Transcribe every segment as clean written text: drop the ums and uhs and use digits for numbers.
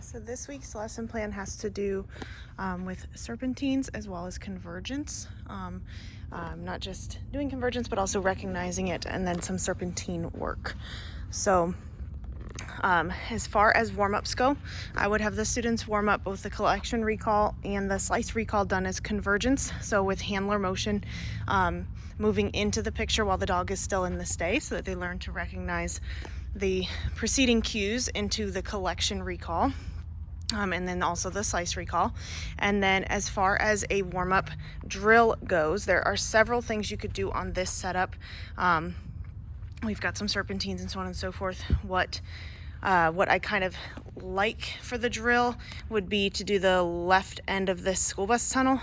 So this week's lesson plan has to do with serpentines as well as convergence. Not just doing convergence, but also recognizing it, and then some serpentine work. So as far as warm-ups go, I would have the students warm up both the collection recall and the slice recall done as convergence. So with handler motion, moving into the picture while the dog is still in the stay, so that they learn to recognize the preceding cues into the collection recall. And then also the slice recall. And then as far as a warm-up drill goes, there are several things you could do on this setup. We've got some serpentines and so on and so forth. What I kind of like for the drill would be to do the left end of this school bus tunnel,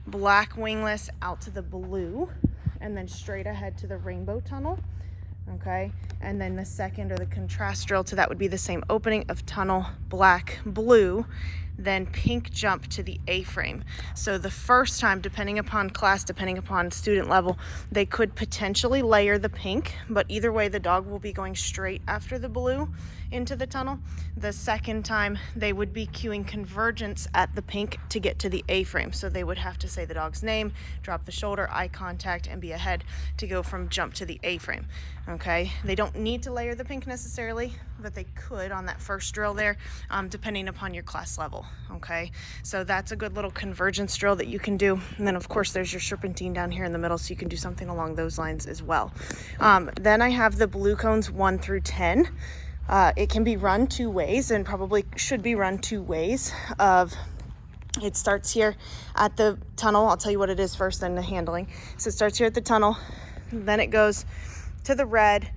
black wingless out to the blue, and then straight ahead to the rainbow tunnel. Okay, and then the second, or the contrast drill to that, would be the same opening of tunnel, black, blue, then pink jump to the A-frame. So the first time, depending upon class, depending upon student level, they could potentially layer the pink, but either way the dog will be going straight after the blue into the tunnel. The second time they would be cueing convergence at the pink to get to the A-frame. So they would have to say the dog's name, drop the shoulder, eye contact, and be ahead to go from jump to the A-frame. Okay, they don't need to layer the pink necessarily, but they could on that first drill there, depending upon your class level. Okay, so that's a good little convergence drill that you can do. And then of course there's your serpentine down here in the middle, so you can do something along those lines as well. Then I have the blue cones 1 through 10. It can be run two ways, and probably should be run two ways. It starts here at the tunnel. I'll tell you what it is first, then the handling. So it starts here at the tunnel, then it goes to the red,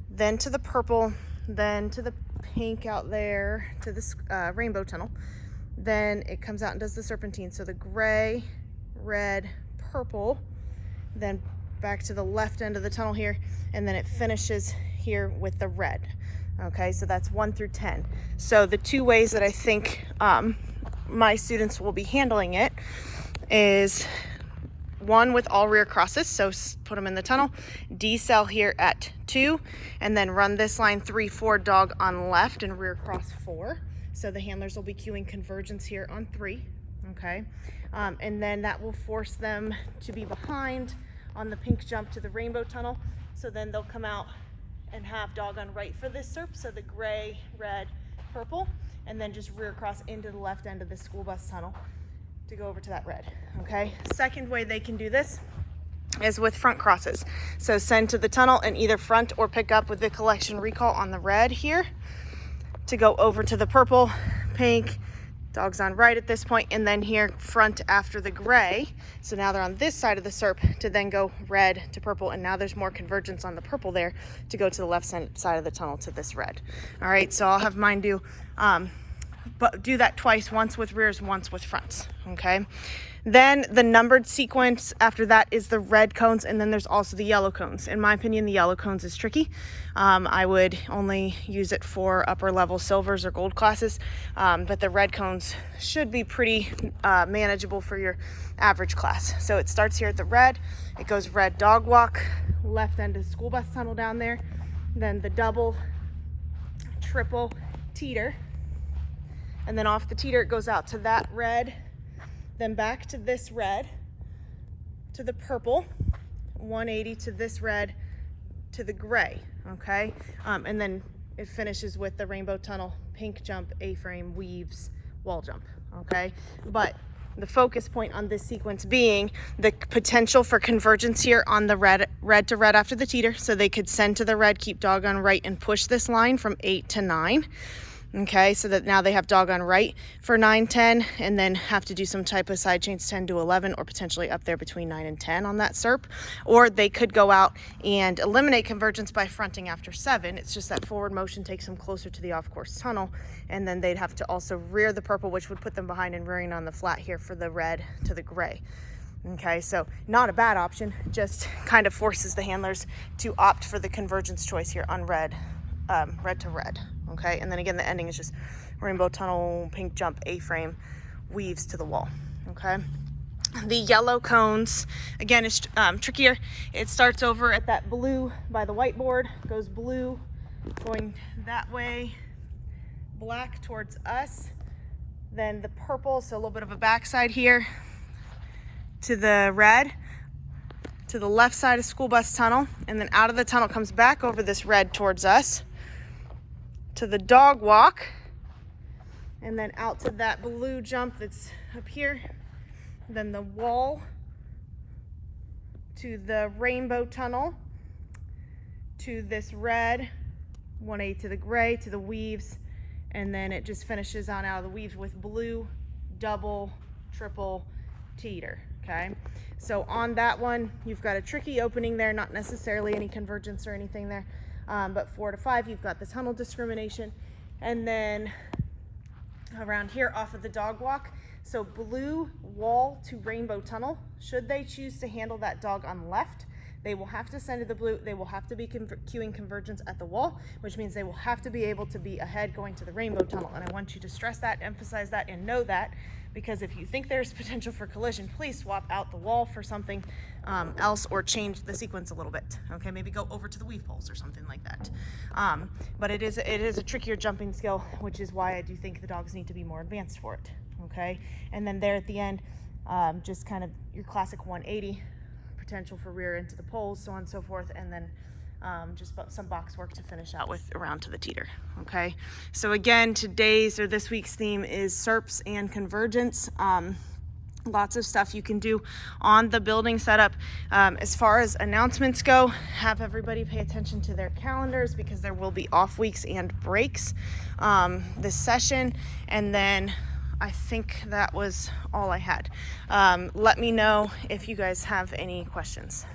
then to the purple, then to the pink out there to this rainbow tunnel. Then it comes out and does the serpentine. So the gray, red, purple, then back to the left end of the tunnel here, and then it finishes here with the red. Okay, so that's 1 through 10. So the two ways that I think my students will be handling it is one with all rear crosses, so put them in the tunnel, decel here at 2, and then run this line 3, 4, dog on left and rear cross 4. So the handlers will be cueing convergence here on 3, okay? And then that will force them to be behind on the pink jump to the rainbow tunnel. So then they'll come out and have dog on right for this SERP, so the gray, red, purple, and then just rear cross into the left end of the school bus tunnel to go over to that red. Okay, second way they can do this is with front crosses. So send to the tunnel and either front or pick up with the collection recall on the red here to go over to the purple, pink, dogs on right at this point, and then here front after the gray. So now they're on this side of the SERP to then go red to purple, and now there's more convergence on the purple there to go to the left side of the tunnel to this red. All right, so I'll have mine do but do that twice, once with rears, once with fronts. Okay, then the numbered sequence after that is the red cones, and then there's also the yellow cones. In my opinion, the yellow cones is tricky. I would only use it for upper level silvers or gold classes, but the red cones should be pretty manageable for your average class. So it starts here at the red, it goes red dog walk, left end of school bus tunnel down there, then the double, triple, teeter, and then off the teeter it goes out to that red, then back to this red, to the purple, 180 to this red, to the gray, okay? And then it finishes with the rainbow tunnel, pink jump, A-frame, weaves, wall jump, okay? But the focus point on this sequence being the potential for convergence here on the red to red after the teeter. So they could send to the red, keep dog on right, and push this line from 8 to 9. Okay, so that now they have dog on right for 9, 10, and then have to do some type of side chains 10 to 11, or potentially up there between 9 and 10 on that SERP. Or they could go out and eliminate convergence by fronting after 7. It's just that forward motion takes them closer to the off-course tunnel, and then they'd have to also rear the purple, which would put them behind and rearing on the flat here for the red to the gray. Okay, so not a bad option, just kind of forces the handlers to opt for the convergence choice here on red, red to red. Okay, and then again the ending is just rainbow tunnel, pink jump, A-frame, weaves to the wall. Okay, the yellow cones again is trickier. It starts over at that blue by the whiteboard, goes blue going that way, black towards us, then the purple, so a little bit of a backside here, to the red, to the left side of school bus tunnel, and then out of the tunnel comes back over this red towards us, to the dog walk, and then out to that blue jump that's up here, then the wall, to the rainbow tunnel, to this red, 1A to the gray, to the weaves, and then it just finishes on out of the weaves with blue, double, triple teeter, okay? So on that one, you've got a tricky opening there, not necessarily any convergence or anything there, but 4 to 5, you've got the tunnel discrimination, and then around here off of the dog walk, so blue wall to rainbow tunnel. Should they choose to handle that dog on left, they will have to send to the blue. They will have to be queuing convergence at the wall, which means they will have to be able to be ahead going to the rainbow tunnel. And I want you to stress that, emphasize that, and know that, because if you think there's potential for collision, please swap out the wall for something else, or change the sequence a little bit. Okay, maybe go over to the weave poles or something like that. But it is a trickier jumping skill, which is why I do think the dogs need to be more advanced for it. Okay, and then there at the end, just kind of your classic 180, potential for rear into the poles, so on and so forth, and then just some box work to finish out with around to the teeter. Okay, so again, today's or this week's theme is SERPs and convergence. Lots of stuff you can do on the building setup. As far as announcements go, have everybody pay attention to their calendars, because there will be off weeks and breaks this session. And then I think that was all I had. Let me know if you guys have any questions.